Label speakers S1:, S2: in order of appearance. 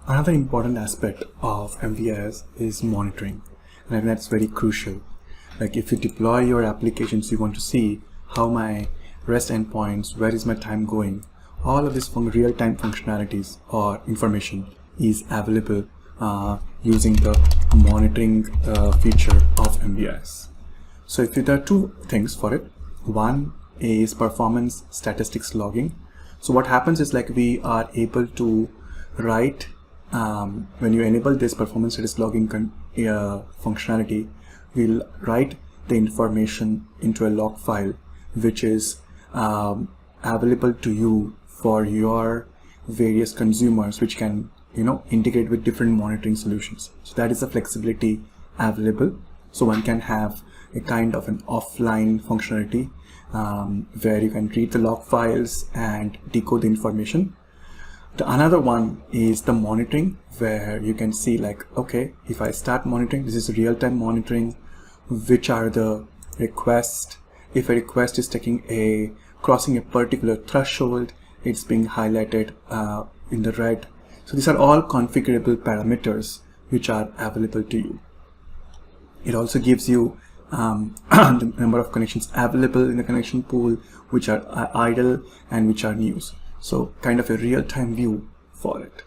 S1: Another important aspect of MVIS is monitoring, and I think that's very crucial. Like if you deploy your applications, you want to see how my REST endpoints, where is my time going, all of this real-time functionalities or information is available using the monitoring feature of MVIS. So if there are two things for it. One is performance statistics logging. So what happens is like we are able to write when you enable this performance status logging functionality, we'll write the information into a log file which is available to you for your various consumers, which can integrate with different monitoring solutions. So that is the flexibility available. So one can have a kind of an offline functionality where you can read the log files and decode the information. The another one is the monitoring, where you can see like, okay, if I start monitoring, this is real-time monitoring, which are the requests. If a request is crossing a particular threshold, it's being highlighted in the red. So these are all configurable parameters which are available to you. It also gives you the number of connections available in the connection pool, which are idle and which are news. So kind of a real-time view for it.